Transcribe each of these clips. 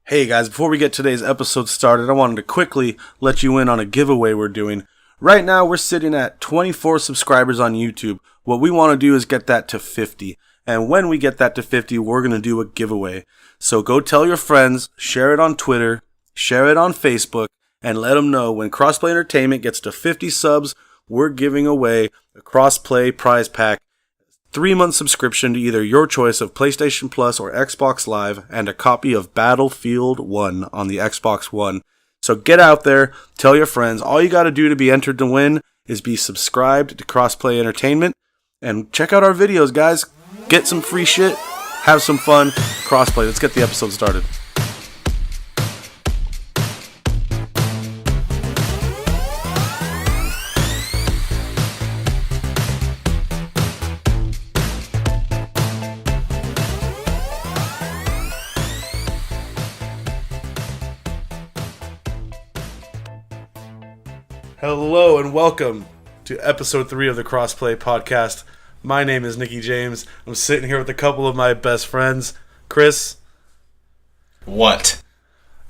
Hey guys, before we get today's episode started, I wanted to quickly let you in on a giveaway we're doing. Right now, we're sitting at 24 subscribers on YouTube. What we want to do is get that to 50. And when we get that to 50, we're going to do a giveaway. So go tell your friends, share it on Twitter, share it on Facebook, and let them know when Crossplay Entertainment gets to 50 subs, we're giving away a Crossplay prize pack. 3-month subscription to either your choice of PlayStation Plus or Xbox Live, and a copy of Battlefield 1 on the Xbox One. So get out there, tell your friends. All you got to do to be entered to win is be subscribed to Crossplay Entertainment, and check out our videos, guys. Get some free shit, have some fun. Crossplay, let's get the episode started. Hello and welcome to episode 3 of the Crossplay podcast. My name is Nicky James. I'm sitting here with a couple of my best friends, Chris. What?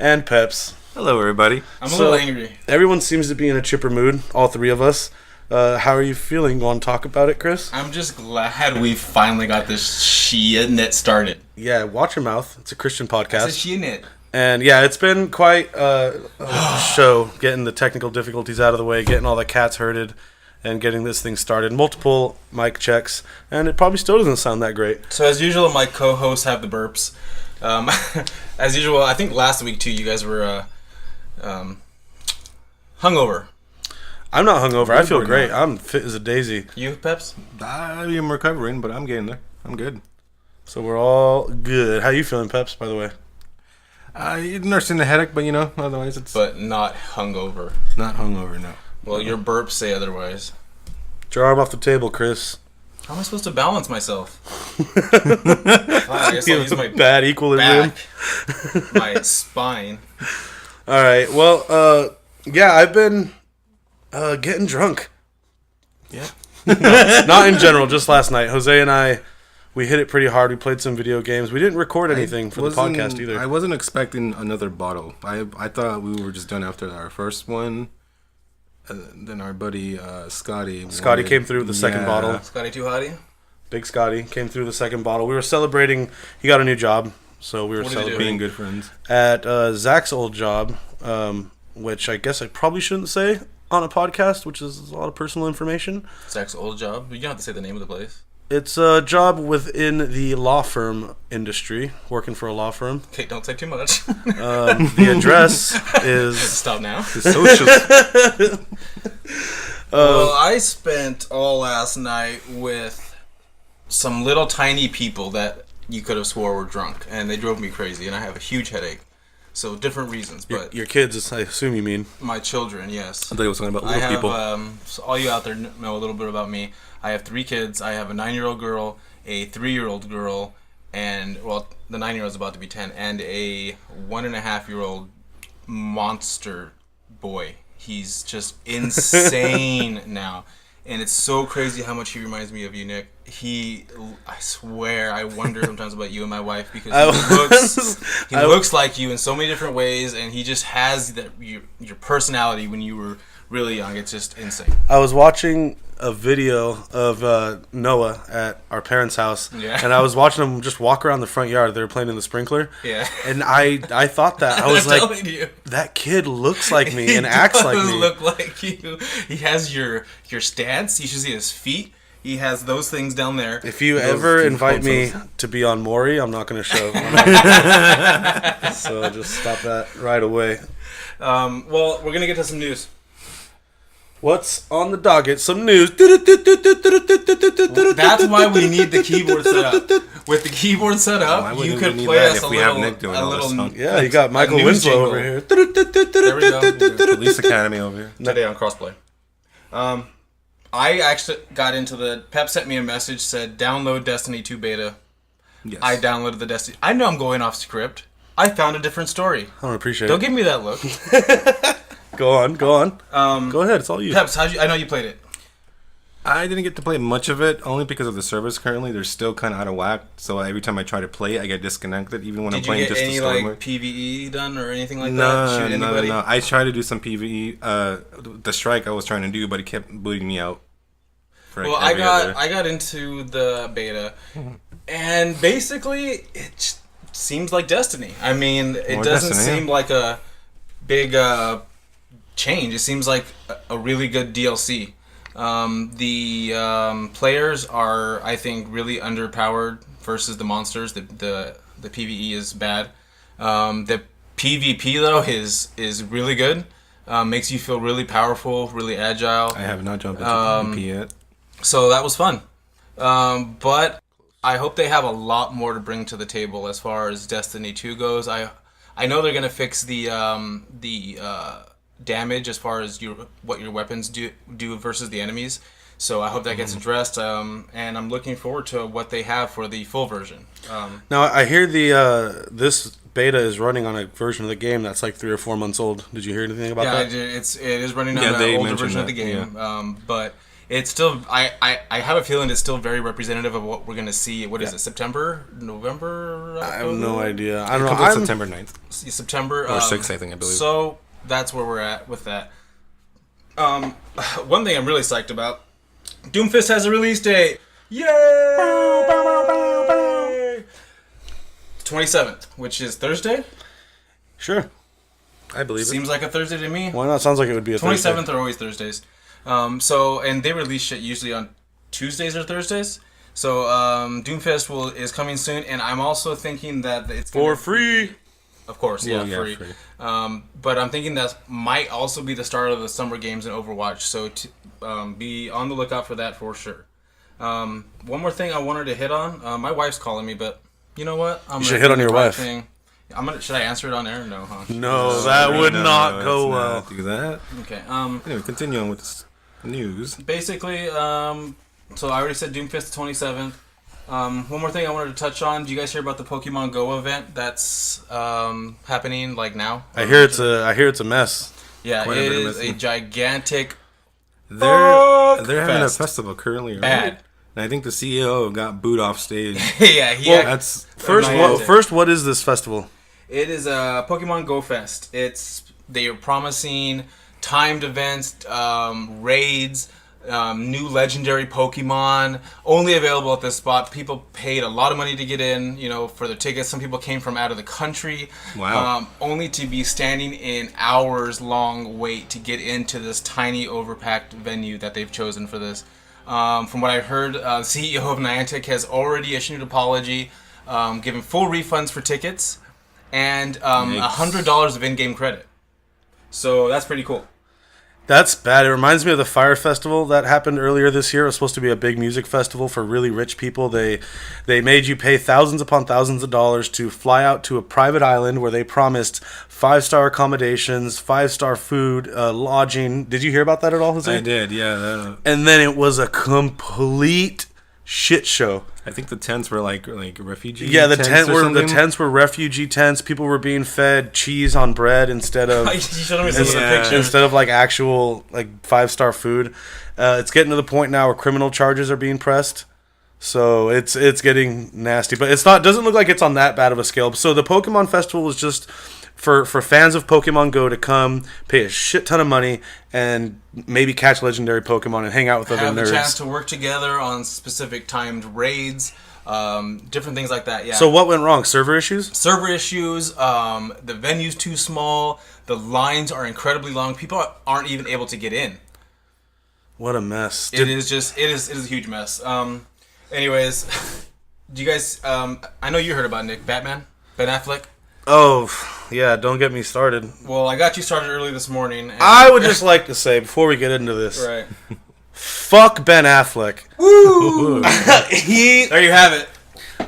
And Peps. Hello, everybody. I'm a little angry. Everyone seems to be in a chipper mood, all three of us. How are you feeling? You want to talk about it, Chris? I'm just glad we finally got this shit started. Yeah, watch your mouth. It's a Christian podcast. It's a shit. And yeah, it's been quite a show getting the technical difficulties out of the way, getting all the cats herded, and getting this thing started. Multiple mic checks, and it probably still doesn't sound that great. So as usual, my co-hosts have the burps. As usual, I think last week too, you guys were hungover. I'm not hungover. I feel great. I'm fit as a daisy. You, Peps? I am recovering, but I'm getting there. I'm good. So we're all good. How you feeling, Peps, by the way? Nursing the headache, but otherwise it's... But not hungover. Not hungover, no. Well, your burps say otherwise. Get your arm off the table, Chris. How am I supposed to balance myself? I guess I'll use my bad equilibrium. Back, my spine. All right. Well, yeah, I've been getting drunk. Yeah. Not in general, just last night. Jose and I, we hit it pretty hard. We played some video games. We didn't record anything for the podcast either. I wasn't expecting another bottle. I thought we were just done after our first one. Then our buddy Scotty came through with the second bottle. Scotty too hotty? Big Scotty came through the second bottle. We were celebrating. He got a new job, so we were celebrating. Being good friends. At Zach's old job, which I guess I probably shouldn't say on a podcast, which is a lot of personal information. Zach's old job? You don't have to say the name of the place. It's a job within the law firm industry, working for a law firm. Okay, don't say too much. The address is... Stop now. The social... Well, I spent all last night with some little tiny people that you could have swore were drunk, and they drove me crazy, and I have a huge headache. So, different reasons, but... Your kids, I assume you mean. My children, yes. I thought you were talking about little people. So all you out there know a little bit about me. I have 3 kids. I have a 9-year-old girl, a 3-year-old girl, and, well, the 9-year-old's about to be 10, and a 1.5-year-old monster boy. He's just insane now. And it's so crazy how much he reminds me of you, Nick. I swear, I wonder sometimes about you and my wife, because he looks like you in so many different ways, and he just has your personality when you were really young. It's just insane. I was watching a video of Noah at our parents' house, and I was watching him just walk around the front yard. They were playing in the sprinkler, and I thought that I was like, that kid looks like me and acts like me. Look like you. He has your stance. You should see his feet. He has those things down there. If you ever invite me to be on Maury, I'm not going to show. So just stop that right away. Well, we're going to get to some news. What's on the docket? Some news. That's why we need the keyboard set up. With the keyboard set up, you could play us a little. Yeah, you got Michael Winslow over here. There we go. Police Academy over here. Today on Crossplay. I actually got into the... Pep sent me a message, said, download Destiny 2 beta. Yes. I downloaded the Destiny... I know I'm going off script. I found a different story. I don't appreciate Don't give me that look. Go on. Go ahead, it's all you. Peps, I know you played it. I didn't get to play much of it, only because of the servers currently. They're still kind of out of whack, so every time I try to play, I get disconnected, even when I'm playing just the story. Did you get any, like, PvE done or anything like that? Shoot anybody? No. I tried to do some PvE. The strike I was trying to do, but it kept booting me out. Well, I got into the beta, and basically, it seems like Destiny. I mean, it doesn't seem like a big change. It seems like a really good DLC. The players are, I think, really underpowered versus the monsters. The PvE is bad. The PvP though is really good. Makes you feel really powerful, really agile. I have not jumped into PvP yet. So that was fun. But I hope they have a lot more to bring to the table as far as Destiny 2 goes. I know they're gonna fix the damage as far as what your weapons do versus the enemies. So I hope that gets addressed, and I'm looking forward to what they have for the full version. Now I hear this beta is running on a version of the game that's like 3 or 4 months old. Did you hear anything about that? Yeah, it is running on the older version of the game, but it's still. I have a feeling it's still very representative of what we're going to see. What is it? September, November? I have no idea. I don't know. It's September 9th. September or 6th, I think. I believe. So that's where we're at with that. One thing I'm really psyched about: Doomfist has a release date. Yay! 27th, which is Thursday. Sure, I believe it. Seems like a Thursday to me. Why not? Sounds like it would be a 27th Thursday. are always Thursdays. And they release shit usually on Tuesdays or Thursdays. So Doomfist is coming soon, and I'm also thinking that it's for free. Of course, free. Free. But I'm thinking that might also be the start of the summer games in Overwatch. So be on the lookout for that for sure. One more thing I wanted to hit on. My wife's calling me, but you know what? You should hit on your wife. Should I answer it on air? No, huh? No, that would not go well. Do that. Okay. Anyway, continue on with this news. Basically, so I already said Doomfist the 27th. One more thing I wanted to touch on. Do you guys hear about the Pokemon Go event that's happening like now? I hear it's a mess. Yeah, it is a gigantic. They're having a festival currently. Right? Bad. And I think the CEO got booed off stage. Yeah, that's first. What is this festival? It is a Pokemon Go Fest. They are promising timed events, raids, new legendary Pokemon, only available at this spot. People paid a lot of money to get in, for their tickets. Some people came from out of the country. Wow. Only to be standing in hours-long wait to get into this tiny, overpacked venue that they've chosen for this. From what I heard, CEO of Niantic has already issued an apology, giving full refunds for tickets, and $100 of in-game credit. So that's pretty cool. That's bad. It reminds me of the Fire Festival that happened earlier this year. It was supposed to be a big music festival for really rich people. They made you pay thousands upon thousands of dollars to fly out to a private island where they promised 5-star accommodations, 5-star food, lodging. Did you hear about that at all, Jose? I did, yeah. And then it was a complete shit show. I think the tents were like refugee. Yeah, the tents tents were refugee tents. People were being fed cheese on bread instead of instead of like actual like 5-star food. It's getting to the point now where criminal charges are being pressed. So it's getting nasty, but it's not. Doesn't look like it's on that bad of a scale. So the Pokemon Festival is just for fans of Pokemon Go to come, pay a shit ton of money, and maybe catch legendary Pokemon and hang out with other nerds. Have the chance to work together on specific timed raids, different things like that. Yeah. So what went wrong? Server issues? Server issues. The venue's too small. The lines are incredibly long. People aren't even able to get in. What a mess! It is a huge mess. Anyways, do you guys? I know you heard about Nick Ben Affleck. Oh, yeah, don't get me started. Well, I got you started early this morning. I would just like to say, before we get into this, right. Fuck Ben Affleck. Woo! There you have it.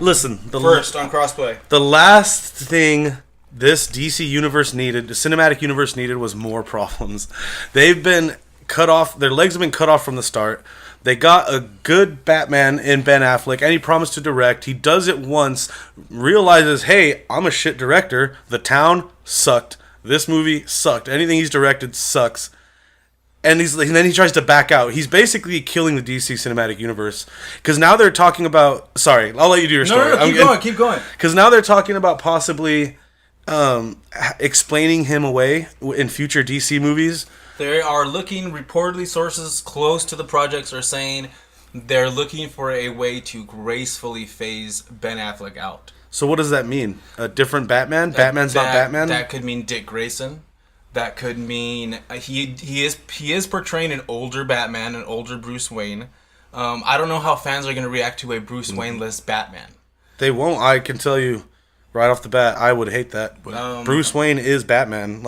Listen. First on Crossplay. The last thing this DC universe needed, the cinematic universe needed, was more problems. They've been cut off, their legs have been cut off from the start. They got a good Batman in Ben Affleck, and he promised to direct. He does it once, realizes, hey, I'm a shit director. The Town sucked. This movie sucked. Anything he's directed sucks. And then he tries to back out. He's basically killing the DC cinematic universe because now they're talking about. Sorry, I'll let you do your story. No, keep going. Because now they're talking about possibly explaining him away in future DC movies. They are looking. Reportedly, sources close to the projects are saying they're looking for a way to gracefully phase Ben Affleck out. So what does that mean? A different Batman? Batman's not Batman? That could mean Dick Grayson. That could mean he is portraying an older Batman, an older Bruce Wayne. I don't know how fans are going to react to a Bruce Wayne-less Batman. They won't. I can tell you right off the bat, I would hate that. But Bruce Wayne is Batman.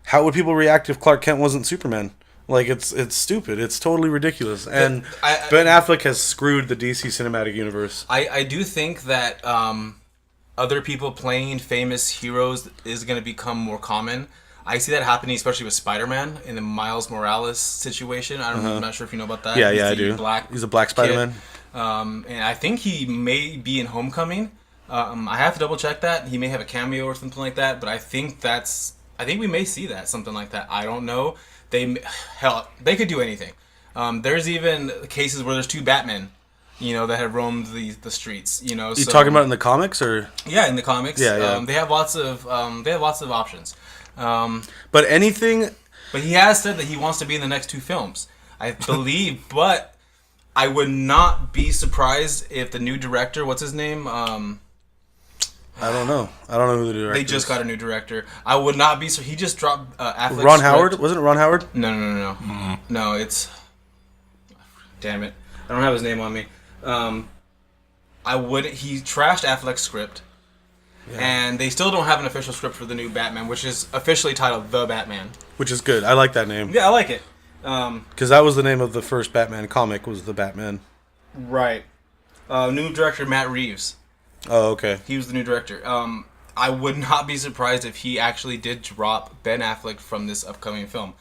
How would people react if Clark Kent wasn't Superman? Like, it's stupid. It's totally ridiculous. And Ben Affleck has screwed the DC cinematic universe. I do think that other people playing famous heroes is going to become more common. I see that happening, especially with Spider-Man in the Miles Morales situation. I'm not sure if you know about that. Yeah, I do. He's a black Spider-Man. And I think he may be in Homecoming. I have to double check that. He may have a cameo or something like that. But I think we may see that, something like that. I don't know. They could do anything. There's even cases where there's two Batmen, that have roamed the streets. You talking about in the comics or? Yeah, in the comics. Yeah. They have lots of options. But anything. But he has said that he wants to be in the next two films, I believe. But I would not be surprised if the new director, what's his name? I don't know who the director is. They just got a new director. I would not be. So he just dropped Affleck's Ron script. Howard? Wasn't it Ron Howard? No. No, it's. Damn it! I don't have his name on me. I wouldn't. He trashed Affleck's script, and they still don't have an official script for the new Batman, which is officially titled The Batman. Which is good. I like that name. Yeah, I like it. Because that was the name of the first Batman comic. Was The Batman? Right. New director Matt Reeves. Oh, okay. He was the new director. I would not be surprised if he actually did drop Ben Affleck from this upcoming film.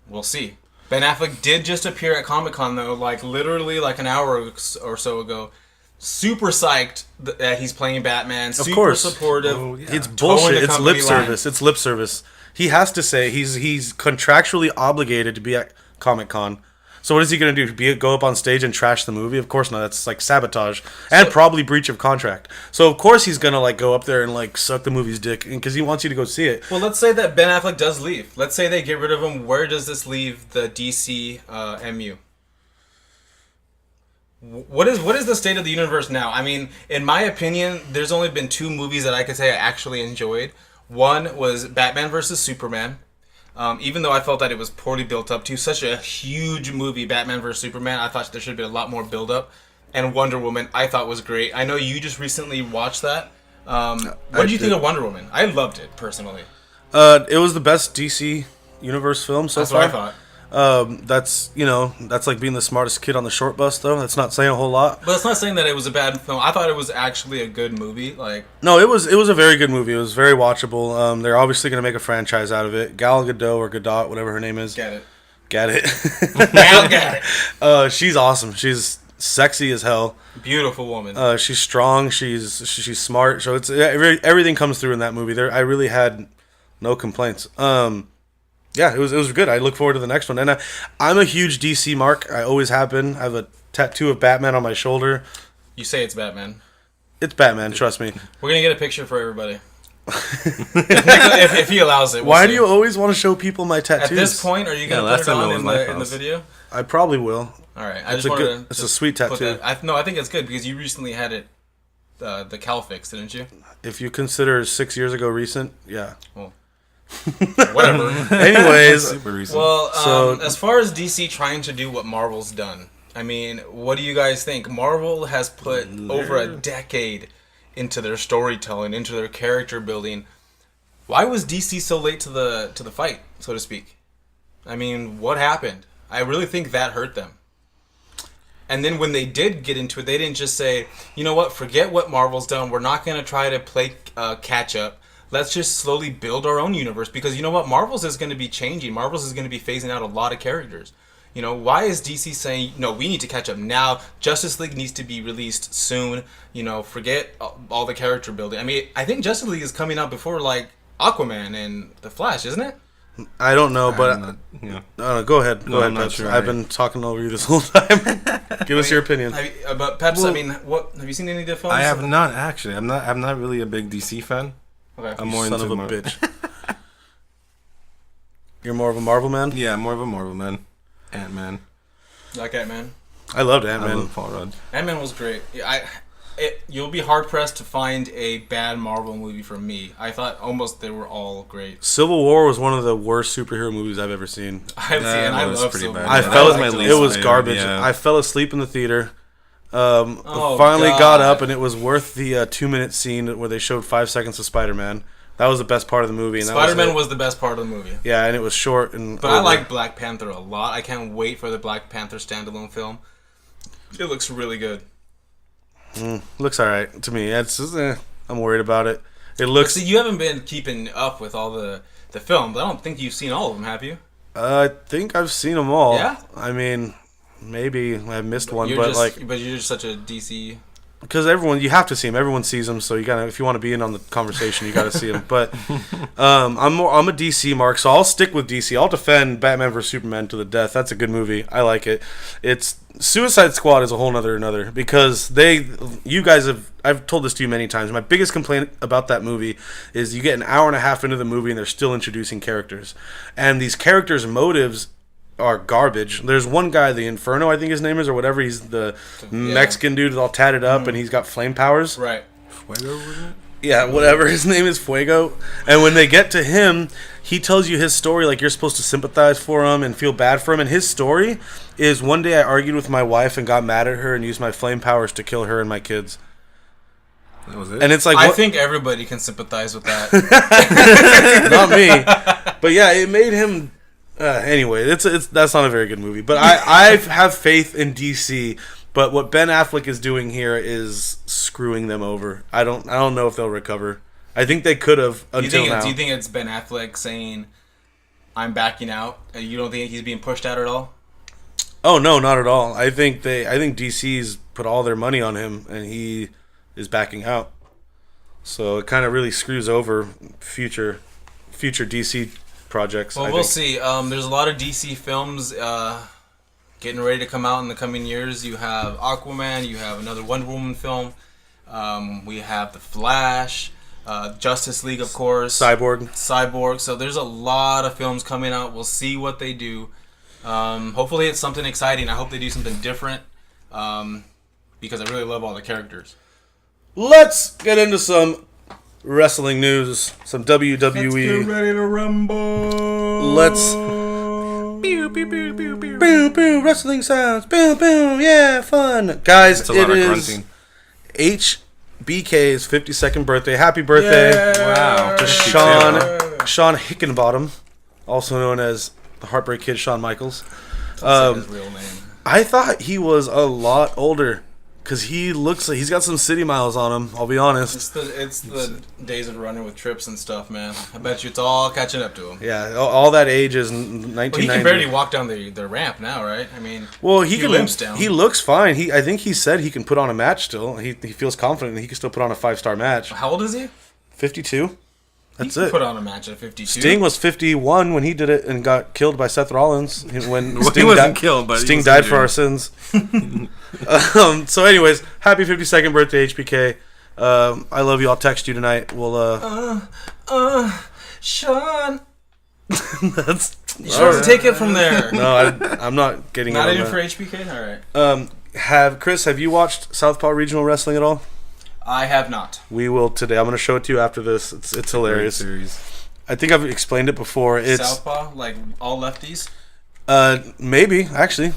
We'll see. Ben Affleck did just appear at Comic-Con, though, literally an hour or so ago. Super psyched that he's playing Batman. Of super course. supportive. Oh, yeah. It's bullshit. It's lip service. It's lip service. He has to say he's contractually obligated to be at Comic-Con. So what is he going to do? Go up on stage and trash the movie? Of course not. That's like sabotage and probably breach of contract. So of course he's going to go up there and suck the movie's dick because he wants you to go see it. Well, let's say that Ben Affleck does leave. Let's say they get rid of him. Where does this leave the DC MU? What is the state of the universe now? I mean, in my opinion, there's only been two movies that I could say I actually enjoyed. One was Batman vs. Superman. Even though I felt that it was poorly built up to such a huge movie, Batman vs. Superman, I thought there should have been a lot more build up. And Wonder Woman, I thought was great. I know you just recently watched that. What did you think of Wonder Woman? I loved it, personally. It was the best DC Universe film so far. That's what I thought. That's like being the smartest kid on the short bus, though. That's not saying a whole lot. But it's not saying that it was a bad film. I thought it was actually a good movie. No, it was a very good movie. It was very watchable. They're obviously going to make a franchise out of it. Gal Gadot or Gadot, whatever her name is. Get it. Now get it. She's awesome. She's sexy as hell. Beautiful woman. She's strong. She's smart. So everything comes through in that movie. I really had no complaints. Yeah, it was good. I look forward to the next one. And I'm a huge DC mark. I always have been. I have a tattoo of Batman on my shoulder. You say it's Batman. It's Batman, trust me. We're going to get a picture for everybody. if he allows it. Why do you always want to show people my tattoos? At this point, are you going to put it on in the video? I probably will. All right. It's a sweet tattoo. I think it's good because you recently had it, the Cal fix, didn't you? If you consider 6 years ago recent, yeah. Well. Whatever. Anyways, well, as far as DC trying to do what Marvel's done, I mean, what do you guys think? Marvel has put over a decade into their storytelling, into their character building. Why was DC so late to the fight, so to speak? I mean, what happened? I really think that hurt them. And then when they did get into it, they didn't just say, you know what, forget what Marvel's done. We're not going to try to play catch up. Let's just slowly build our own universe because you know what? Marvel's is going to be changing. Marvel's is going to be phasing out a lot of characters. Why is DC saying, no, we need to catch up now. Justice League needs to be released soon. Forget all the character building. I mean, I think Justice League is coming out before Aquaman and The Flash, isn't it? I don't know, but I'm not, you know. go ahead. No, Go I'm ahead, not Peps. sure. I've been talking over you this whole time. Give us your opinion. But Peps, Well- I mean, what have you seen any of the films? I have not actually. I'm not really a big DC fan. Okay. I'm more Son into of a Mar- bitch. You're more of a Marvel man? Yeah, more of a Marvel man. Ant-Man. Like Ant-Man. I loved I Ant-Man. love Paul Rudd. Ant-Man was great. You'll be hard pressed to find a bad Marvel movie from me. I thought almost they were all great. Civil War was one of the worst superhero movies I've ever seen. I was love pretty Civil bad. War. I that fell. was my It least was favorite, garbage. yeah. I fell asleep in the theater. Oh, Finally God. got up, and it was worth the 2-minute scene where they showed 5 seconds of Spider-Man. That was the best part of the movie. And Spider-Man was was the best part of the movie. yeah, and it was short and. But I over. like Black Panther a lot. I can't wait for the Black Panther standalone film. It looks really good. Looks all right to me. It's just, I'm worried about it. It But looks. see, you haven't been keeping up with all the films. I don't think you've seen all of them, have you? I think I've seen them all. Yeah? I mean, maybe I missed one, but you're just such a DC. because you have to see them. Everyone sees them, so you gotta. If you want to be in on the conversation, you gotta see them. But I'm a DC mark, so I'll stick with DC. I'll defend Batman vs Superman to the death. That's a good movie. I like it. It's Suicide Squad is a whole nother because you guys have. I've told this to you many times. My biggest complaint about that movie is you get an hour and a half into the movie and they're still introducing characters, and these characters' motives are garbage. There's one guy, the Inferno, I think his name is, or whatever. He's the Mexican dude all tatted up, and he's got flame powers. Right. Fuego, wasn't it? Yeah, whatever. His name is Fuego. And when they get to him, he tells you his story like you're supposed to sympathize for him and feel bad for him. And his story is one day I argued with my wife and got mad at her and used my flame powers to kill her and my kids. That was it. And it's like, I what? think everybody can sympathize with that. Not me. But yeah, it made him... anyway, that's not a very good movie. But I have faith in DC. But what Ben Affleck is doing here is screwing them over. I don't know if they'll recover. I think they could have until now. Do you think it's Ben Affleck saying, "I'm backing out"? And you don't think he's being pushed out at all? Oh no, not at all. I think DC's put all their money on him, and he is backing out. So it kind of really screws over future DC projects. Well, we'll see. There's a lot of DC films getting ready to come out in the coming years. You have Aquaman. You have another Wonder Woman film. We have The Flash, Justice League, of course. Cyborg. So there's a lot of films coming out. We'll see what they do. Hopefully it's something exciting. I hope they do something different because I really love all the characters. Let's get into some wrestling news, some WWE. ready to rumble. Let's. Pew, pew, pew, pew, pew. Boom, boom, wrestling sounds. Boom, boom, yeah, fun. Guys, It's a lot it of is grunting. HBK's 52nd birthday. Happy birthday Wow. to 52. Sean Hickenbottom, also known as the Heartbreak Kid Shawn Michaels. That's his real name. I thought he was a lot older because he looks like he's got some city miles on him. I'll be honest. It's the days of running with trips and stuff, man. I bet you it's all catching up to him. Yeah, all that age is Well, he 1990. can barely walk down the ramp now, right? I mean, Well, he can. limps down. He looks fine. I think he said he can put on a match still. He feels confident that he can still put on a 5-star match. how old is he? 52. That's He can it. put on a match at 52. Sting was 51 when he did it and got killed by Seth Rollins. When Well, Sting he wasn't died, killed, but he Sting was died for injured. our sins. So, anyways, happy 52nd birthday, HBK. I love you. I'll text you tonight. We'll. Sean. That's. You supposed to take it from there. No, I'm not getting. Not it on even for that. HBK. All right. Chris, have you watched Southpaw Regional Wrestling at all? I have not. We will today. I'm going to show it to you after this. It's hilarious. Series. I think I've explained it before. It's Southpaw, like all lefties. maybe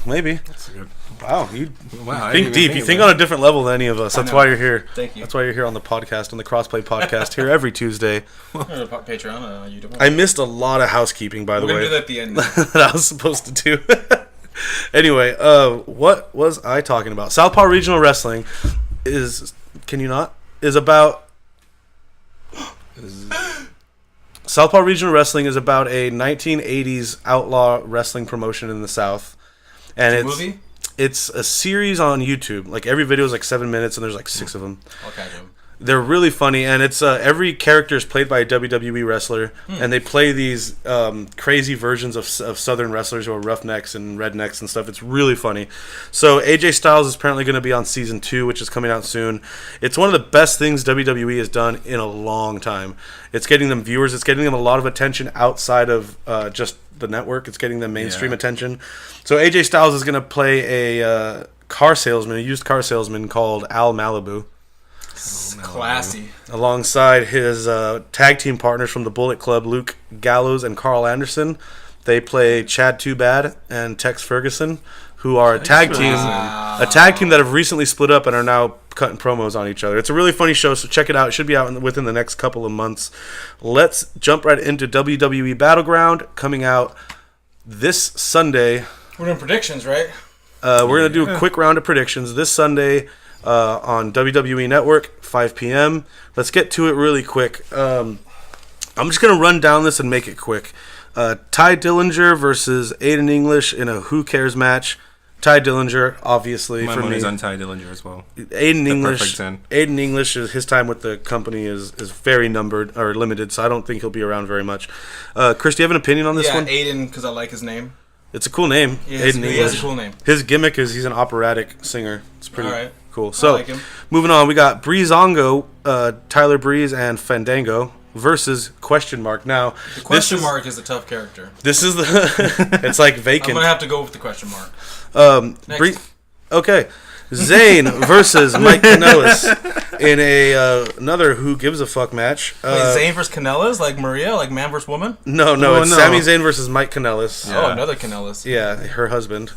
maybe. That's good. Wow, you Wow, I think didn't deep. even You of think that. on a different level than any of us. That's know. why you're here. Thank you. That's why you're here on the podcast, on the Crossplay podcast, here every Tuesday. Patreon, YouTube. I missed a lot of housekeeping, by the We're gonna way, do that at the end. that I was supposed to do. Anyway, what was I talking about? Southpaw Regional Wrestling is. Can you not? Is about. Southpaw Regional Wrestling is about a 1980s outlaw wrestling promotion in the South, and It's a it's movie? it's a series on YouTube. Like every video is like 7 minutes, and there's like 6 of them. I'll catch him. They're really funny, and it's every character is played by a WWE wrestler, and they play these crazy versions of Southern wrestlers who are roughnecks and rednecks and stuff. It's really funny. So AJ Styles is apparently going to be on season 2, which is coming out soon. It's one of the best things WWE has done in a long time. It's getting them viewers. It's getting them a lot of attention outside of just the network. It's getting them mainstream attention. So AJ Styles is going to play a used car salesman called Al Malibu. Classy. Alongside his tag team partners from the Bullet Club, Luke Gallows and Carl Anderson. They play Chad Too Bad and Tex Ferguson, who are a tag team that have recently split up and are now cutting promos on each other. It's a really funny show, so check it out. It should be out within the next couple of months. Let's jump right into WWE Battleground, coming out this Sunday. We're doing predictions, right? We're going to do a quick round of predictions this Sunday on WWE Network, 5 p.m. Let's get to it really quick. I'm just going to run down this and make it quick. Ty Dillinger versus Aiden English in a Who Cares match. Ty Dillinger, obviously, My for me. money's on Ty Dillinger as well. Aiden Perfect 10. English, his time with the company is very numbered or limited, so I don't think he'll be around very much. Chris, do you have an opinion on this one? Yeah, Aiden, because I like his name. It's a cool name. He Aiden English. has a cool name. His gimmick is he's an operatic singer. It's pretty cool. So, like him. Moving on, we got Breezango, Tyler Breeze, and Fandango versus Question Mark. Now, the question mark is a tough character. This is the. It's like vacant. I'm gonna have to go with the question mark. Next. Okay, Zayn versus Mike Kanellis in another Who Gives a Fuck match. Wait, Zayn versus Kanellis, like Maria, like man versus woman? No, it's Sami Zayn versus Mike Kanellis. Yeah. Oh, another Kanellis. Yeah, her husband.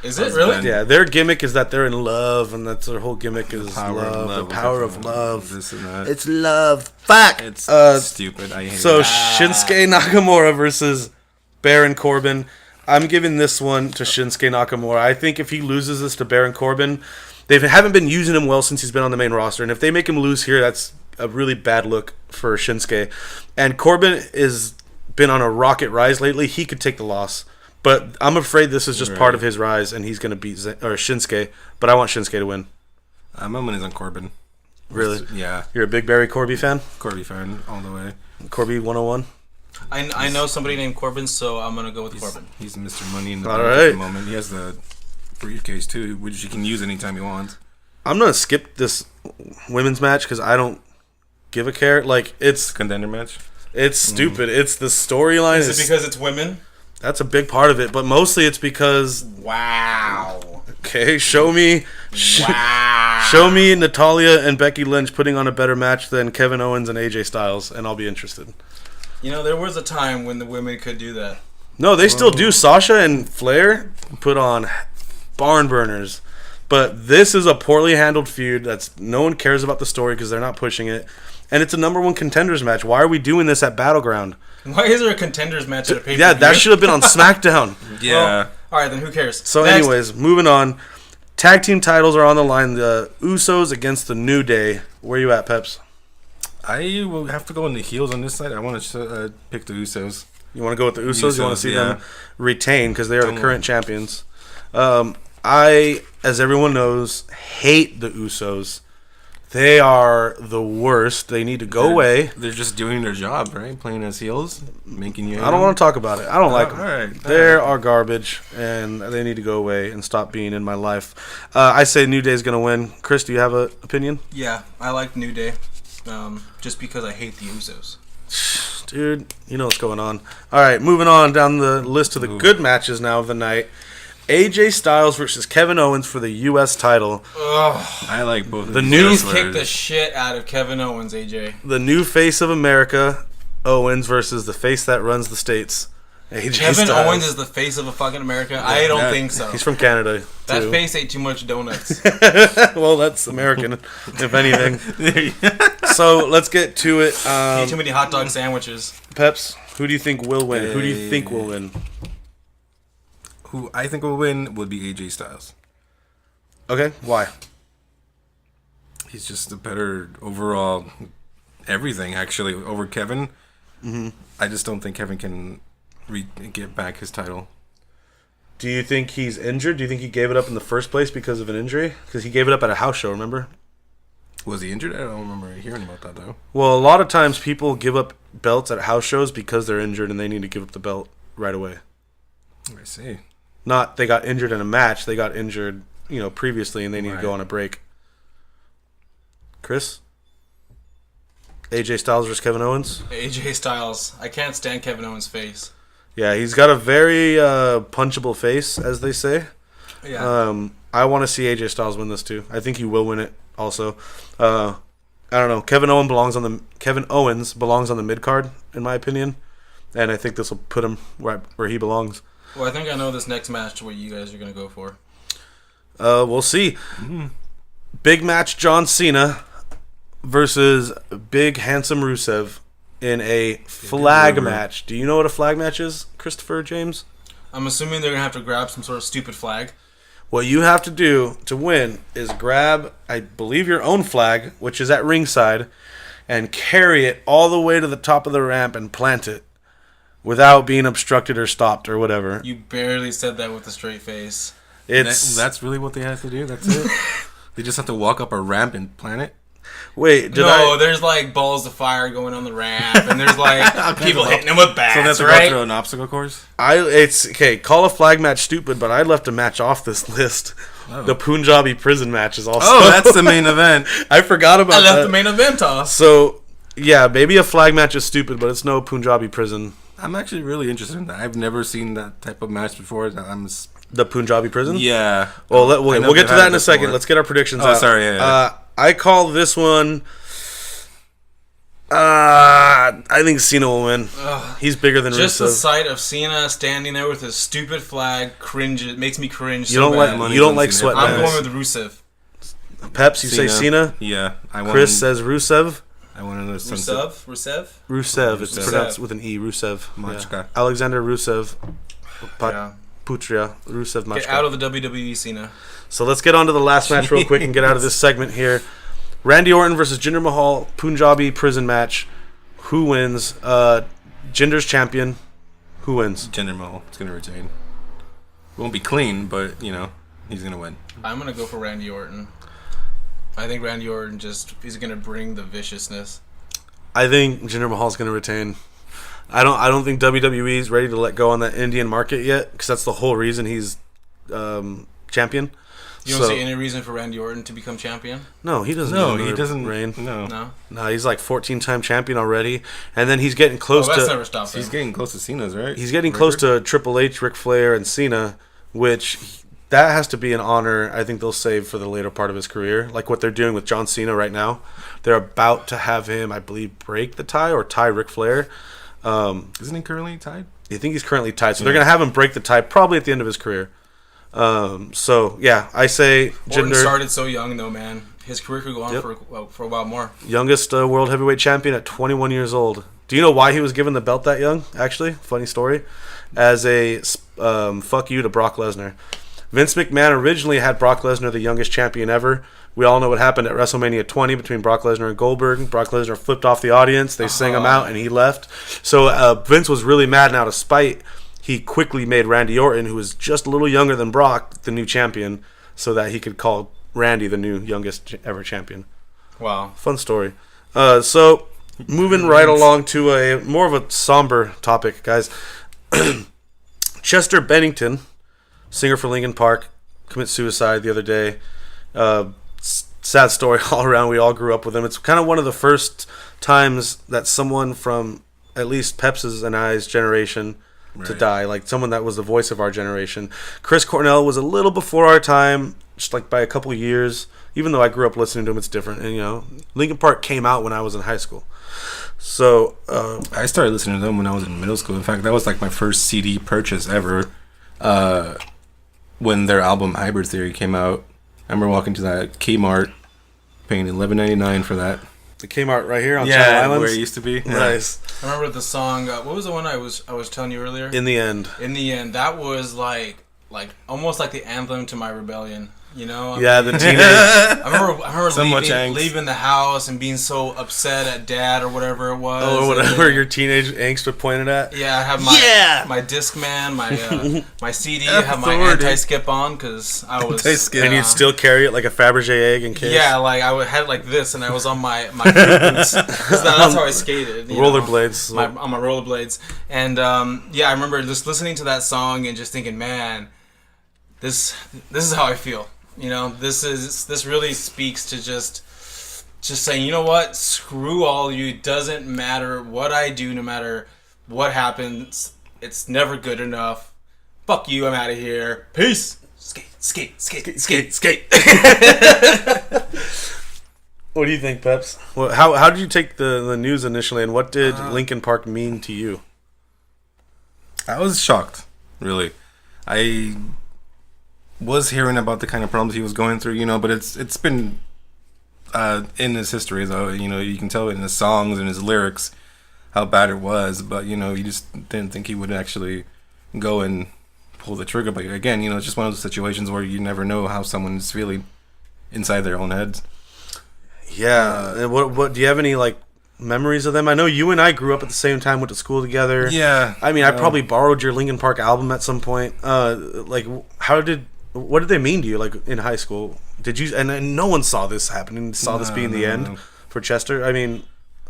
Is it really? Yeah, their gimmick is that they're in love, and that's their whole gimmick is love, the power of love. This and that. It's love. Fuck. It's stupid. I hate it. So Shinsuke Nakamura versus Baron Corbin. I'm giving this one to Shinsuke Nakamura. I think if he loses this to Baron Corbin, they haven't been using him well since he's been on the main roster, and if they make him lose here, that's a really bad look for Shinsuke. And Corbin has been on a rocket rise lately. He could take the loss. But I'm afraid this is just part of his rise, and he's going to beat Shinsuke. But I want Shinsuke to win. My money's on Corbin. Really? Yeah. You're a big Barry Corby fan? Corby fan all the way. Corby 101? I know somebody named Corbin, so I'm going to go with Corbin. He's Mr. Money in the All bank right. at the moment. He has the briefcase, too, which you can use anytime you want. I'm going to skip this women's match because I don't give a care. Like, it's... Contender match? It's stupid. It's the storyline. Is it because it's women? That's a big part of it, but mostly it's because... Wow. Okay, show me... Wow. Show me Natalya and Becky Lynch putting on a better match than Kevin Owens and AJ Styles, and I'll be interested. You know, there was a time when the women could do that. No, they still do. Sasha and Flair put on barn burners. But this is a poorly handled feud that's no one cares about the story because they're not pushing it. And it's a number one contenders match. Why are we doing this at Battleground? Why is there a contenders match at a pay-per-view? Yeah, that should have been on SmackDown. Yeah. Well, all right, then who cares? So Next. anyways, moving on. Tag team titles are on the line. The Usos against the New Day. Where you at, Peps? I will have to go in the heels on this side. I want to pick the Usos. You want to go with the Usos? You want to see yeah. them retain because they are the current champions. I, as everyone knows, hate the Usos. They are the worst. They need to go away. They're just doing their job, right? Playing as heels, making you. I don't want to talk about it. I don't like them. All right. They are garbage, and they need to go away and stop being in my life. I say New Day's going to win. Chris, do you have an opinion? Yeah, I like New Day, just because I hate the Usos. Dude, you know what's going on. All right, moving on down the list of the good matches now of the night. AJ Styles versus Kevin Owens for the U.S. title. Ugh. I like both of The these new- Please wrestlers. kick the shit out of Kevin Owens, AJ. The new face of America, Owens, versus the face that runs the States, AJ Kevin Styles. Owens is the face of a fucking America? I don't think so. He's from Canada, That too. face ate too much donuts. Well, that's American, if anything. So, let's get to it. Ate too many hot dog sandwiches. Peps, who do you think will win? Who do you think will win? Who I think will win would be AJ Styles. Okay, why? He's just a better overall everything, actually, over Kevin. Mm-hmm. I just don't think Kevin can get back his title. Do you think he's injured? Do you think he gave it up in the first place because of an injury? Because he gave it up at a house show, remember? Was he injured? I don't remember hearing about that, though. Well, a lot of times people give up belts at house shows because they're injured and they need to give up the belt right away. I see. Not they got injured in a match. They got injured, previously and they need to go on a break. Chris? AJ Styles versus Kevin Owens? AJ Styles. I can't stand Kevin Owens' face. Yeah, he's got a very punchable face, as they say. Yeah. I want to see AJ Styles win this too. I think he will win it also. I don't know. Kevin Owens belongs on the mid card, in my opinion. And I think this will put him right where he belongs. Well, I think I know this next match what you guys are going to go for. We'll see. Mm-hmm. Big match, John Cena versus Big Handsome Rusev in a flag match. Do you know what a flag match is, Christopher James? I'm assuming they're going to have to grab some sort of stupid flag. What you have to do to win is grab, I believe, your own flag, which is at ringside, and carry it all the way to the top of the ramp and plant it without being obstructed or stopped or whatever. You barely said that with a straight face. That's really what they have to do? That's it? They just have to walk up a ramp and plant it? Wait, there's like balls of fire going on the ramp, and there's like people hitting them with bats, so that's right? Go through an obstacle course? Call a flag match stupid, but I left a match off this list. Oh. The Punjabi prison match is also... Oh, that's the main event. I forgot about that. I left the main event off. So, yeah, maybe a flag match is stupid, but it's no Punjabi prison. I'm actually really interested in that. I've never seen that type of match before. The Punjabi prison? Yeah. Well, we'll get to that in a second. Let's get our predictions out. Sorry. Yeah. I call this one... I think Cena will win. He's bigger than Rusev. Just the sight of Cena standing there with his stupid flag makes me cringe. You don't like sweatbands. I'm going with Rusev. Peps, you say Cena? Yeah. Chris says Rusev. I want to know Rusev. It's pronounced with an E. Rusev. Yeah. Alexander Rusev. Putria. Rusev Machka. Get out of the WWE, Cena. So let's get on to the last match real quick and get out of this segment here. Randy Orton versus Jinder Mahal, Punjabi prison match. Who wins? Jinder's champion. Who wins? Jinder Mahal. It's going to retain. It won't be clean, but, he's going to win. I'm going to go for Randy Orton. I think Randy Orton he's going to bring the viciousness. I think Jinder Mahal's going to retain. I don't think WWE is ready to let go on that Indian market yet, because that's the whole reason he's champion. You don't see any reason for Randy Orton to become champion? No, he doesn't. No, he doesn't reign. No, he's like 14-time champion already, and then he's getting close to. Never stopped him. He's getting close to Cena's, right? He's getting close to Triple H, Ric Flair, and Cena, which that has to be an honor. I think they'll save for the later part of his career, like what they're doing with John Cena right now. They're about to have him, I believe, break the tie or tie Ric Flair. Isn't he currently tied? I think he's currently tied, so they're going to have him break the tie probably at the end of his career. So yeah, I say Orton started so young though, man. His career could go on for a while more. Youngest world heavyweight champion at 21 years old. Do you know why he was given the belt that young? Actually, funny story. As a fuck you to Brock Lesnar. Vince McMahon originally had Brock Lesnar the youngest champion ever. We all know what happened at WrestleMania 20 between Brock Lesnar and Goldberg. Brock Lesnar flipped off the audience. They sang him out, and he left. So Vince was really mad, and out of spite, he quickly made Randy Orton, who was just a little younger than Brock, the new champion, so that he could call Randy the new youngest ever champion. Wow. Fun story. So, moving right along to a more of a somber topic, guys. Chester Bennington, singer for Linkin Park, commits suicide the other day. Sad story all around. We all grew up with him. It's kind of one of the first times that someone from at least Peps's and I's generation to die, like someone that was the voice of our generation. Chris Cornell was a little before our time, just like by a couple of years. Even though I grew up listening to him, it's different. And Linkin Park came out when I was in high school. So I started listening to them when I was in middle school. In fact, that was like my first CD purchase ever. When their album Hybrid Theory came out, I remember walking to that Kmart, paying $11.99 for that. The Kmart right here on Channel Islands? Where it used to be. Nice. I remember the song. What was the one I was telling you earlier? In the End. In the End. That was like almost like the anthem to my rebellion. You know? Yeah, the teenage. I remember So much angst. leaving the house and being so upset at dad or whatever it was. Or whatever your teenage angst was pointed at. Yeah, I have my Discman, my CD, I have my anti-skip on because I was... Anti-skip. And you'd still carry it like a Fabergé egg in case. Yeah, like I had it like this, and I was on my boots. That's how I skated. Rollerblades. On my rollerblades. And yeah, I remember just listening to that song and just thinking, man, this is how I feel. You know, this really speaks to just saying, you know what, screw all you. It doesn't matter what I do, no matter what happens. It's never good enough. Fuck you, I'm out of here. Peace. Skate. What do you think, Peps? Well, how did you take the news initially, and what did Linkin Park mean to you? I was shocked, really. I was hearing about the kind of problems he was going through, but it's been in his history, though. You can tell in his songs and his lyrics how bad it was, but you just didn't think he would actually go and pull the trigger. But again, it's just one of those situations where you never know how someone's feeling inside their own heads. Yeah. What do you have any memories of them? I know you and I grew up at the same time, went to school together. Yeah. I mean, I probably borrowed your Linkin Park album at some point. What did they mean to you, in high school? Did you? And no one saw this happening. Saw this being the end for Chester. I mean,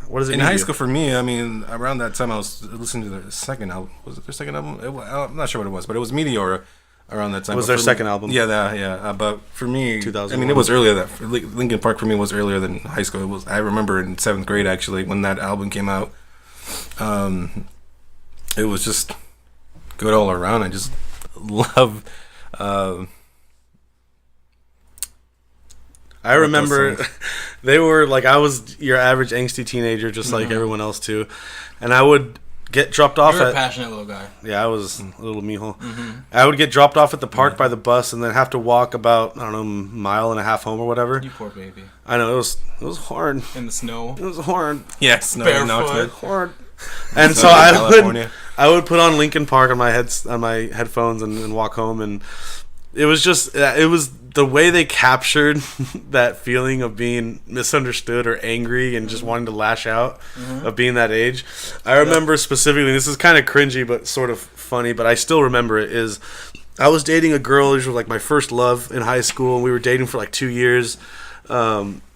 what does it mean? In high school, for me, I mean, around that time, I was listening to their second album. Was it their second album? I'm not sure what it was, but it was Meteora. Around that time, it was their second album. Yeah. But for me, 2001. I mean, it was earlier. That Linkin Park for me was earlier than high school. It was. I remember in 7th grade actually when that album came out. It was just good all around. I just love. I remember they were I was your average angsty teenager, just like everyone else too, and I would get dropped off. You were a passionate little guy. Yeah, I was a little mijo. I would get dropped off at the park by the bus, and then have to walk about a mile and a half home or whatever. You poor baby. I know it was hard in the snow. It was hard. Yeah, snow. Barefoot. Hard. And so I would put on Linkin Park on my headphones and walk home, and it was the way they captured that feeling of being misunderstood or angry and just wanting to lash out of being that age. I remember specifically, this is kind of cringy but sort of funny, but I still remember it, is I was dating a girl. She was my first love in high school, and we were dating for 2 years.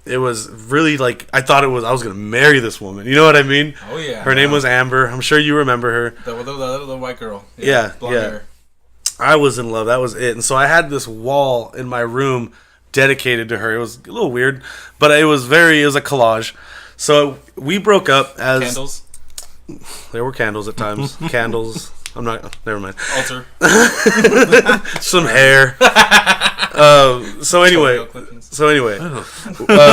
It was really I thought I was going to marry this woman. You know what I mean? Oh, yeah. Her name was Amber. I'm sure you remember her. The white girl. Yeah. Blonde hair. I was in love. That was it. And so I had this wall in my room dedicated to her. It was a little weird, but it was a collage. So we broke up as... Candles? There were candles at times. Candles. I'm not... Never mind. Altar. Some hair. So anyway,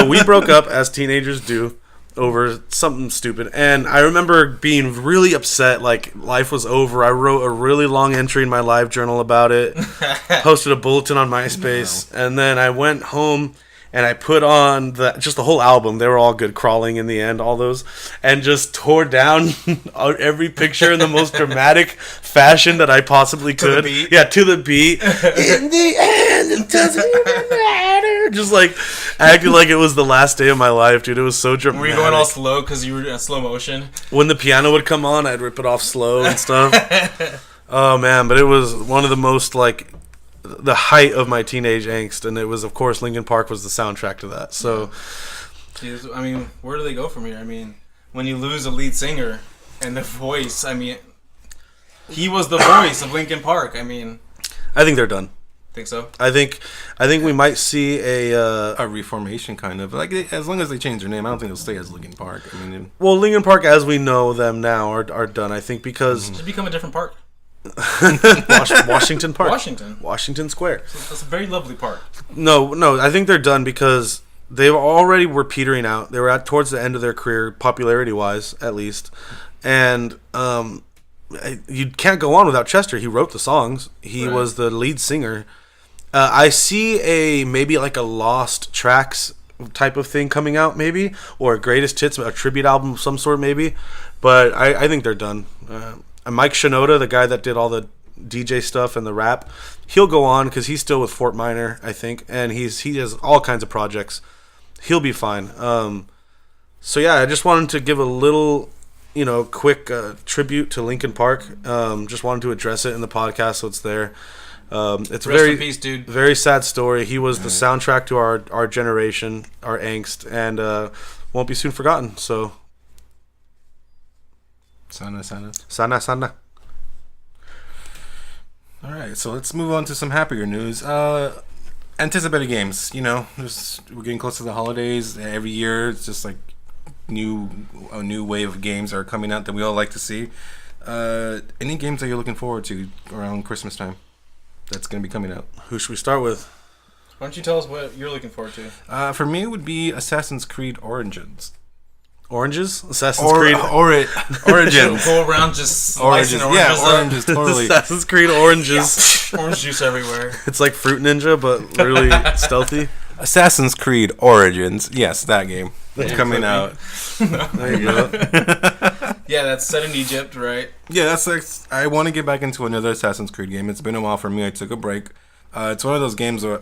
we broke up as teenagers do over something stupid, and I remember being really upset, life was over. I wrote a really long entry in my live journal about it, posted a bulletin on MySpace, and then I went home and I put on the whole album. They were all good. Crawling in the end, all those, and just tore down every picture in the most dramatic fashion that I possibly could. To the beat? Yeah, to the beat. In the end, it doesn't even matter. Just acting like it was the last day of my life, dude. It was so dramatic. Were you going all slow because you were in slow motion? When the piano would come on, I'd rip it off slow and stuff. Oh, man. But it was one of the most, the height of my teenage angst, and it was, of course, Linkin Park was the soundtrack to that. So, jeez, I mean, where do they go from here? I mean, when you lose a lead singer and the voice, I mean, he was the voice of Linkin Park. I mean, I think they're done. Think so? I think we might see a reformation, kind of. As long as they change their name, I don't think they'll stay as Linkin Park. I mean, well, Linkin Park as we know them now are done. I think because it should become a different park. Washington Park. Washington Square. That's a very lovely park. No, I think they're done because they already were petering out. They were towards the end of their career, popularity-wise, at least. And you can't go on without Chester. He wrote the songs. He was the lead singer. I see maybe a Lost Tracks type of thing coming out, maybe, or a Greatest Hits, a tribute album of some sort, maybe. But I think they're done. Mike Shinoda, the guy that did all the DJ stuff and the rap. He'll go on because he's still with Fort Minor, I think, and he has all kinds of projects. He'll be fine. So yeah, I just wanted to give a little, quick tribute to Linkin Park. Just wanted to address it in the podcast, so it's there. It's Rest in peace, dude. Very sad story. He was the soundtrack to our generation, our angst, and won't be soon forgotten. So, sana. All right, so let's move on to some happier news. Anticipated games. We're getting close to the holidays. Every year, it's just like a new wave of games are coming out that we all like to see. Any games that you're looking forward to around Christmas time that's going to be coming out? Who should we start with? Why don't you tell us what you're looking forward to? For me, it would be Assassin's Creed Origins. Oranges? Assassin's Creed Origins. Go around just slicing oranges. Yeah, oranges, totally. Assassin's Creed Oranges. Yeah. Orange juice everywhere. It's like Fruit Ninja, but really stealthy. Assassin's Creed Origins. Yes, that game. It's coming out. There you go. Yeah, that's set in Egypt, right? Yeah, that's like, I want to get back into another Assassin's Creed game. It's been a while for me. I took a break. It's one of those games where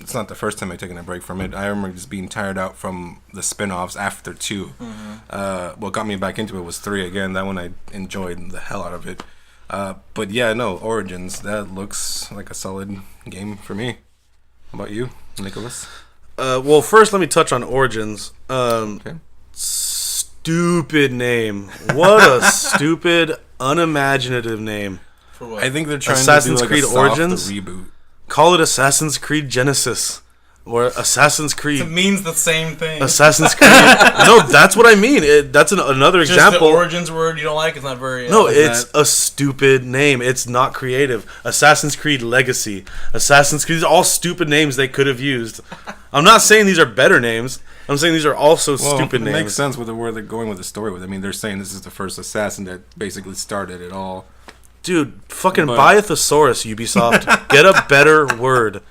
it's not the first time I've taken a break from it. I remember just being tired out from the spin-offs after 2. Mm-hmm. What got me back into it was 3 again. That one I enjoyed the hell out of it. But yeah, no, Origins, that looks like a solid game for me. How about you, Nicholas? Well, first let me touch on Origins. Okay. Stupid name. What a stupid, unimaginative name. For what? I think they're trying Assassin's to do like Creed a soft Origins? reboot. Call it Assassin's Creed Genesis. Or Assassin's Creed. It means the same thing. Assassin's Creed. No, that's what I mean. That's another Just example. the Origins word you don't like is not very... No, it's a stupid name. It's not creative. Assassin's Creed Legacy. Assassin's Creed. These are all stupid names they could have used. I'm not saying these are better names. I'm saying these are also stupid names. It makes sense with where they're going with the story. I mean, they're saying this is the first assassin that basically started it all. Dude, fucking buy a thesaurus, Ubisoft. Get a better word.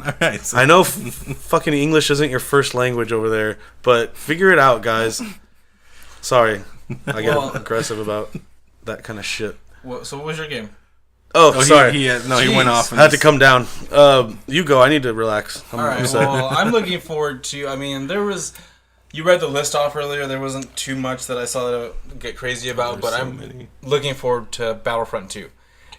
All right. So I know fucking English isn't your first language over there, but figure it out, guys. Sorry. I get aggressive about that kind of shit. So what was your game? Oh, sorry. He went off. I had to come down. You go. I need to relax. All right. Well, I'm looking forward to... I mean, you read the list off earlier. There wasn't too much that I saw to get crazy about, but I'm looking forward to Battlefront 2.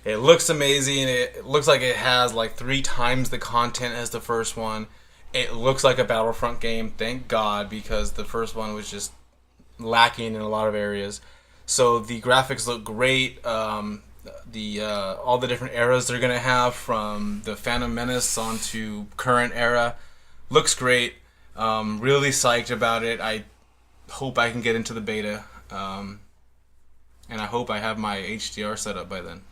It looks amazing. It looks like it has like 3 times the content as the first one. It looks like a Battlefront game, thank God, because the first one was just lacking in a lot of areas. So the graphics look great. All the different eras they're gonna have, from the Phantom Menace onto current era, looks great. Really psyched about it. I hope I can get into the beta, and I hope I have my HDR set up by then.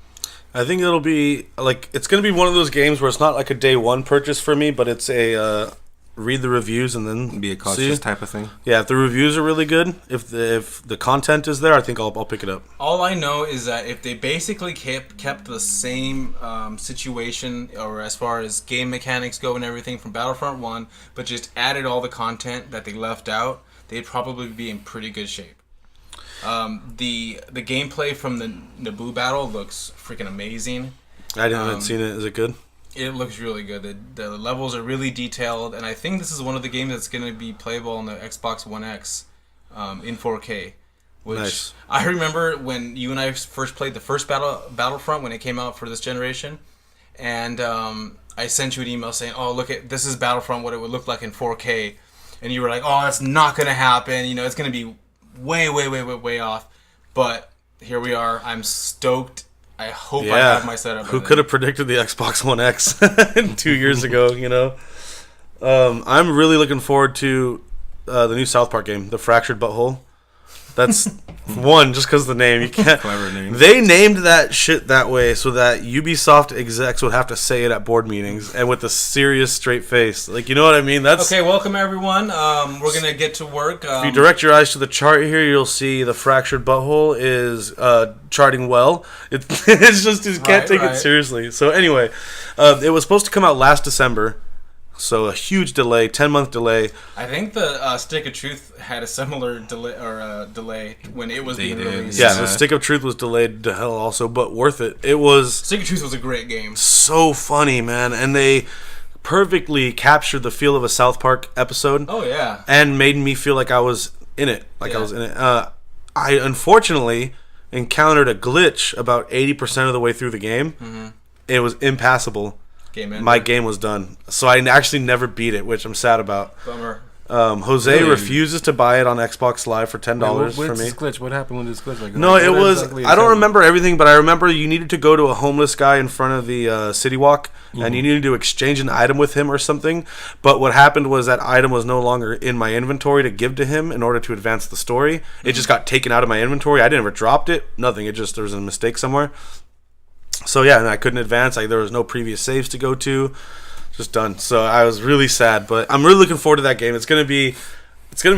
I think it'll be it's going to be one of those games where it's not like a day one purchase for me, but it's a read the reviews and then be a cautious type of thing. Yeah, if the reviews are really good, if the content is there, I think I'll pick it up. All I know is that if they basically kept the same situation, or as far as game mechanics go and everything from Battlefront 1, but just added all the content that they left out, they'd probably be in pretty good shape. The gameplay from the Naboo battle looks freaking amazing. I haven't seen it. Is it good? It looks really good. The levels are really detailed, and I think this is one of the games that's going to be playable on the Xbox One X in 4K. Which nice. I remember when you and I first played the first Battlefront when it came out for this generation, and I sent you an email saying, "Oh, look at this is Battlefront, what it would look like in 4K," and you were like, "Oh, that's not going to happen. You know, it's going to be way off." But here we are. I'm stoked. I hope I have my setup. Who could have predicted the Xbox One X 2 years ago, you know? I'm really looking forward to the new South Park game, The Fractured Butthole. That's one, just because the name. You can't. Clever name. They named that shit that way so that Ubisoft execs would have to say it at board meetings and with a serious, straight face. Like, you know what I mean? That's okay. Welcome everyone. We're gonna get to work. If you direct your eyes to the chart here, you'll see The Fractured Butthole is charting well. It's just you can't take it seriously. So anyway, it was supposed to come out last December. So a huge delay, 10-month delay. I think the Stick of Truth had a similar delay when it was being released. Yeah, the Stick of Truth was delayed to hell also, but worth it. It was... Stick of Truth was a great game. So funny, man. And they perfectly captured the feel of a South Park episode. Oh, yeah. And made me feel like I was in it. I was in it. I unfortunately encountered a glitch about 80% of the way through the game. Mm-hmm. It was impassable. My game was done. So I actually never beat it, which I'm sad about. Bummer. Jose refuses to buy it on Xbox Live for $10 for me. Glitch? What happened with this glitch? It was... Exactly I don't remember everything, but I remember you needed to go to a homeless guy in front of the City Walk, and you needed to exchange an item with him or something. But what happened was that item was no longer in my inventory to give to him in order to advance the story. It just got taken out of my inventory. I never dropped it. Nothing. There was a mistake somewhere. So yeah, and I couldn't advance. There was no previous saves to go to. Just done. So I was really sad, but I'm really looking forward to that game. It's gonna be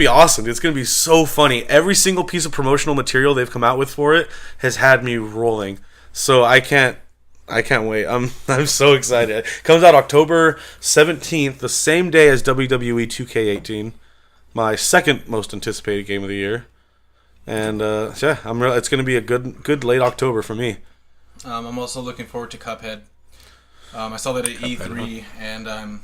awesome. It's gonna be so funny. Every single piece of promotional material they've come out with for it has had me rolling. So I can't wait. I'm so excited. It comes out October 17th, the same day as WWE 2K18, my second most anticipated game of the year. And it's gonna be a good late October for me. I'm also looking forward to Cuphead. I saw that at E3, and I'm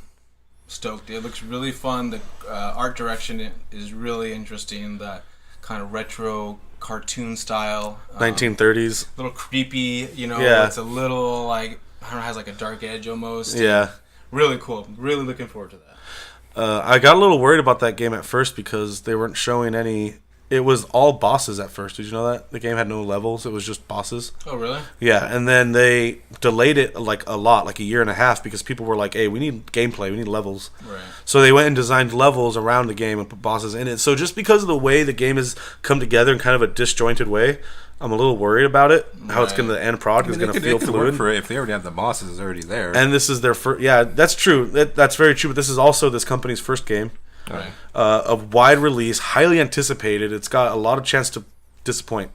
stoked. It looks really fun. The art direction is really interesting. That kind of retro cartoon style. 1930s. A little creepy, Yeah. It's a little, like, I don't know, has like a dark edge almost. Yeah. Really cool. Really looking forward to that. I got a little worried about that game at first because they weren't showing any... It was all bosses at first. Did you know that? The game had no levels. It was just bosses. Oh, really? Yeah, and then they delayed it like a lot, like a year and a half, because people were like, hey, we need gameplay. We need levels. Right. So they went and designed levels around the game and put bosses in it. So just because of the way the game has come together in kind of a disjointed way, I'm a little worried about it. How it's going to end product is going to feel fluid. For it. If they already have the bosses already there. And this is their first... Yeah, that's true. That's very true. But this is also this company's first game. Right. A wide release, highly anticipated. It's got a lot of chance to disappoint.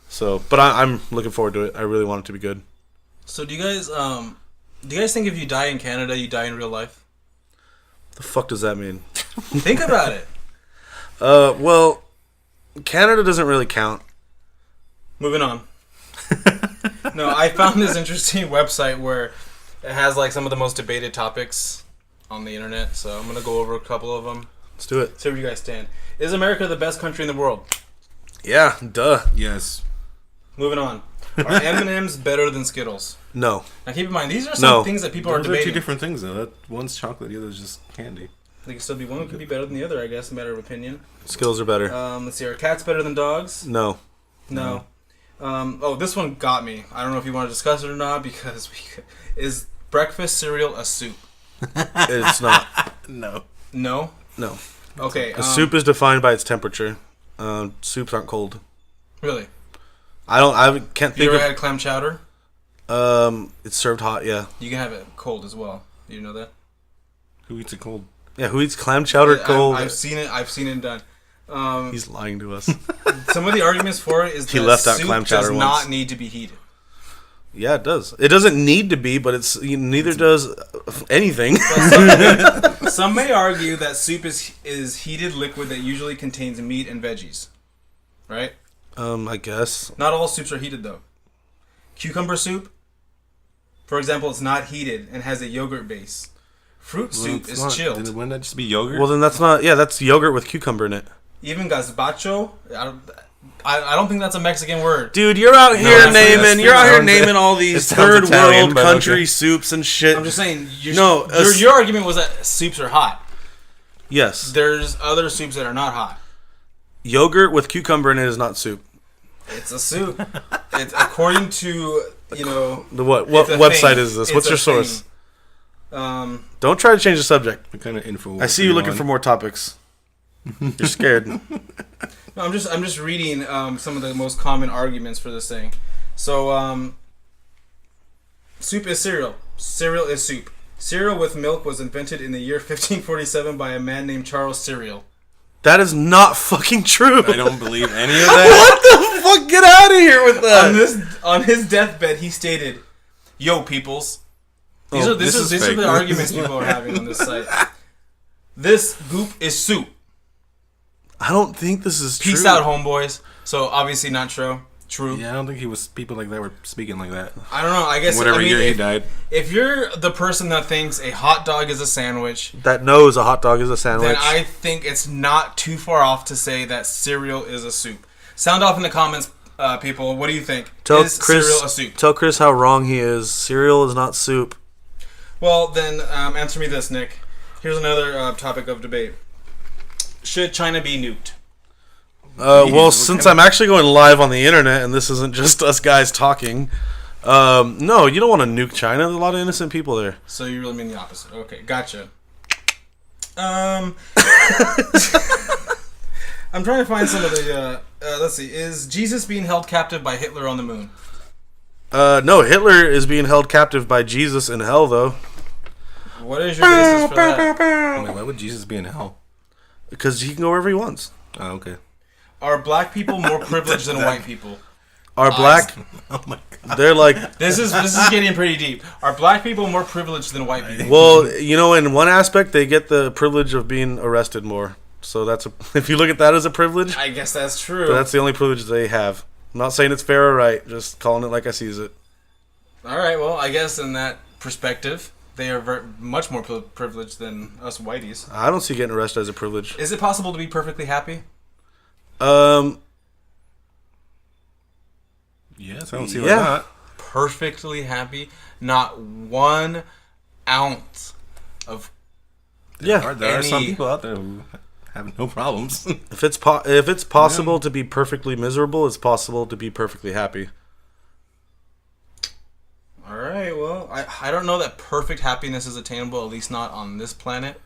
So, but I'm looking forward to it. I really want it to be good. So, do you guys think if you die in Canada, you die in real life? What the fuck does that mean? Think about it. Well, Canada doesn't really count. Moving on. No, I found this interesting website where it has like some of the most debated topics on the internet, so I'm gonna go over a couple of them. Let's do it. See where you guys stand. Is America the best country in the world? Yeah, duh. Yes. Moving on. Are M&M's better than Skittles? No. Now keep in mind, these are some things that people are debating. Those are two different things, though. One's chocolate, the other's just candy. They can still be one could be better than the other, I guess, a matter of opinion. Skittles are better. Let's see. Are cats better than dogs? No. This one got me. I don't know if you want to discuss it or not because is breakfast cereal a soup? It's not. No. No? No. Okay. A soup is defined by its temperature. Soups aren't cold. Really? I can't think you ever had clam chowder? It's served hot, yeah. You can have it cold as well. Do you know that? Who eats it cold? Yeah, who eats clam chowder cold? I've seen it done. He's lying to us. Some of the arguments for it is he that left out soup clam chowder does once. not need to be heated. Yeah, it does. It doesn't need to be, but neither does anything. Some may argue that soup is heated liquid that usually contains meat and veggies. Right? I guess. Not all soups are heated, though. Cucumber soup, for example, it's not heated and has a yogurt base. Fruit soup is chilled. Wouldn't that just be yogurt? Well, then that's not... Yeah, that's yogurt with cucumber in it. Even gazpacho... I don't think that's a Mexican word. Dude, you're out here naming all these third world country soups and shit. I'm just saying, your argument was that soups are hot. Yes. There's other soups that are not hot. Yogurt with cucumber in it is not soup. It's a soup. It's according to, the what website is this? What's your source? Don't try to change the subject. What kind of info? I see you looking for more topics. You're scared. No, I'm just reading some of the most common arguments for this thing. So, soup is cereal. Cereal is soup. Cereal with milk was invented in the year 1547 by a man named Charles Cereal. That is not fucking true. I don't believe any of that. What the fuck? Get out of here with that. On his deathbed, he stated, "Yo, peoples, These are fake. the arguments people are having on this site. This goop is soup. I don't think this is true. Peace out, homeboys. So obviously not true. True. Yeah, I don't think people like that were speaking like that. I don't know. I guess Whatever year he died. If you're the person that thinks a hot dog is a sandwich, That knows a hot dog is a sandwich. then I think it's not too far off to say that cereal is a soup. Sound off in the comments, people. What do you think? Is cereal a soup? Tell Chris how wrong he is. Cereal is not soup. Well, then answer me this, Nick. Here's another topic of debate. Should China be nuked? Well, since I'm actually going live on the internet and this isn't just us guys talking, no, you don't want to nuke China. There's a lot of innocent people there. So you really mean the opposite. Okay, gotcha. I'm trying to find some of the... let's see. Is Jesus being held captive by Hitler on the moon? No, Hitler is being held captive by Jesus in hell, though. What is your basis for that? Wait, why would Jesus be in hell? Because he can go wherever he wants. Oh, okay. Are black people more privileged than white people? Are black... Oh my god. They're like... This is getting pretty deep. Are black people more privileged than white people? Well, you know, in one aspect, they get the privilege of being arrested more. So that's a... If you look at that as a privilege, I guess that's true. but that's the only privilege they have. I'm not saying it's fair or right, just calling it like I sees it. All right, well, I guess in that perspective, they are much more privileged than us whiteys. I don't see getting arrested as a privilege. Is it possible to be perfectly happy? Yes, I don't see why Yeah. not. Perfectly happy? Not 1 ounce of... Yeah. There are some Any- people out there who have no problems. If it's possible to be perfectly miserable, it's possible to be perfectly happy. All right, well, I don't know that perfect happiness is attainable, at least not on this planet.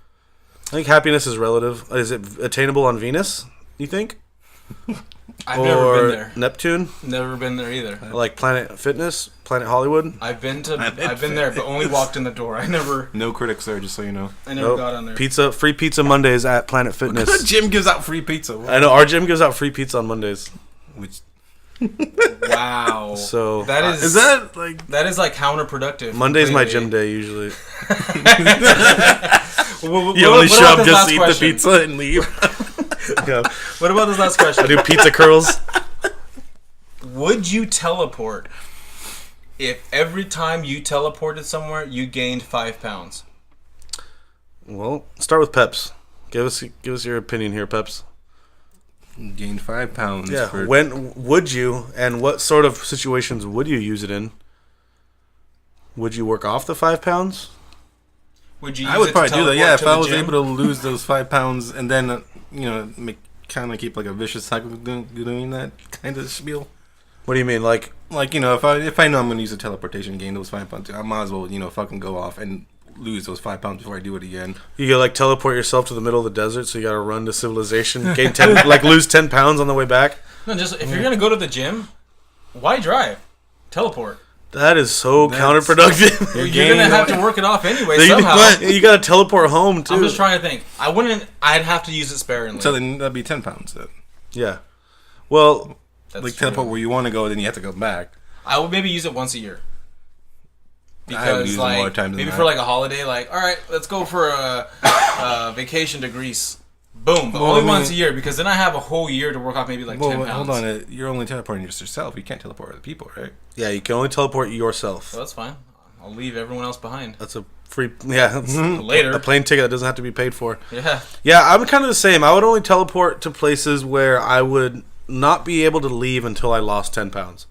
I think happiness is relative. Is it attainable on Venus, you think? I've never been there. Neptune? Never been there either. Like Planet Fitness? Planet Hollywood? I've been there, but only walked in the door. I never No critics there, just so you know. Nope. got on there. Free pizza Mondays at Planet The Fitness. gym gives out free pizza. I know, our gym gives out free pizza on Mondays. Which Wow. So, is that like that is like counterproductive. Monday's my completely. gym day usually. What You only about show up this just last to eat question? the pizza and leave. Yeah. What about this last question? I do pizza curls. Would you teleport if every time you teleported somewhere you gained 5 pounds? Well, start with Peps. Give us your opinion here, Peps. gained 5 pounds? Yeah. For, When would you, and what sort of situations would you use it in? Would you work off the 5 pounds? Would you? Use I would it probably to do that. teleport Yeah, to if I the was gym? able to lose those 5 pounds and then kind of keep like a vicious cycle doing that kind of spiel. What do you mean, like? Like, if I know I'm going to use a teleportation to gain those 5 pounds, I might as well, fucking go off and lose those 5 pounds before I do it again. You could like teleport yourself to the middle of the desert, so you got to run to civilization, gain 10, like lose 10 pounds on the way back. No, just if you're gonna go to the gym, why drive? Teleport. That is so counterproductive. You're gonna have to work it off anyway somehow. You got to teleport home too. I'm just trying to think. I'd have to use it sparingly. So then that'd be 10 pounds then. Yeah. Well, That's like true. teleport where you want to go, then you have to go back. I would maybe use it once a year. I would Because use it more times than maybe that. for like a holiday, like all right, let's go for a vacation to Greece. Boom, but Well, only I mean- once a year because then I have a whole year to work off maybe like 10 pounds. Hold on. You're only teleporting just yourself. You can't teleport other people, right? yeah, you can only teleport yourself. So that's fine. I'll leave everyone else behind. That's a free, yeah. It's Later. a plane ticket that doesn't have to be paid for. Yeah. Yeah, I'm kind of the same. I would only teleport to places where I would not be able to leave until I lost 10 pounds.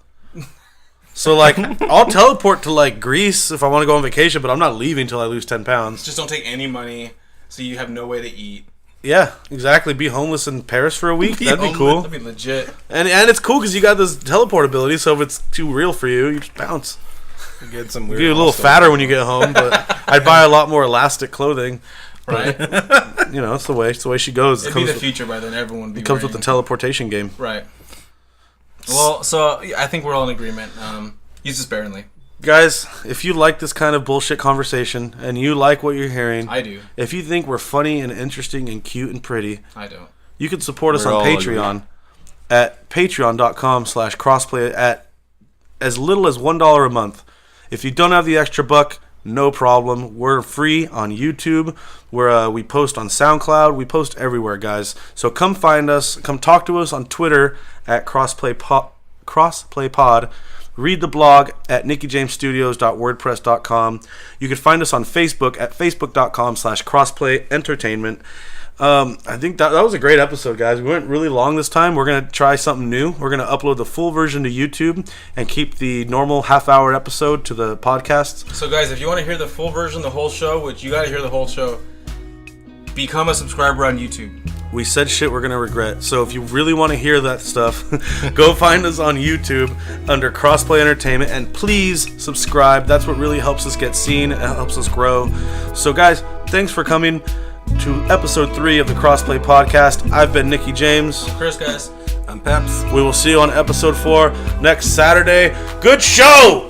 So, like, I'll teleport to, like, Greece if I want to go on vacation, but I'm not leaving until I lose 10 pounds. Just don't take any money, so you have no way to eat. Yeah, exactly. Be homeless in Paris for a week. That'd be cool. That'd be legit. And it's cool because you got this teleport ability, so if it's too real for you, you just bounce. You get some You weird. get a little also- fatter when you get home, but I'd buy a lot more elastic clothing. Right. It's the way she goes. It'd be the future by then. Everyone would be It comes with wearing- the teleportation game. Right. Well, so I think we're all in agreement. Use it sparingly. Guys, if you like this kind of bullshit conversation and you like what you're hearing, I do. if you think we're funny and interesting and cute and pretty, I don't. you can support us We're on all Patreon at patreon.com/crossplay at as little as $1 a month. If you don't have the extra buck, no problem. We're free on YouTube. We post on SoundCloud. We post everywhere, guys. So come find us. Come talk to us on Twitter at Crossplay Pod. Read the blog at nickijamesstudios.wordpress.com. You can find us on Facebook at facebook.com/crossplayentertainment. I think that was a great episode, guys. We went really long this time. We're going to try something new. We're going to upload the full version to YouTube and keep the normal half-hour episode to the podcast. So, guys, if you want to hear the full version, the whole show, which you got to hear the whole show, become a subscriber on YouTube. We said shit we're going to regret. So if you really want to hear that stuff, go find us on YouTube under Crossplay Entertainment. And please subscribe. That's what really helps us get seen and helps us grow. So, guys, thanks for coming to episode 3 of the Crossplay Podcast. I've been Nicky James. Chris, guys. I'm Peps. We will see you on episode 4 next Saturday. Good show!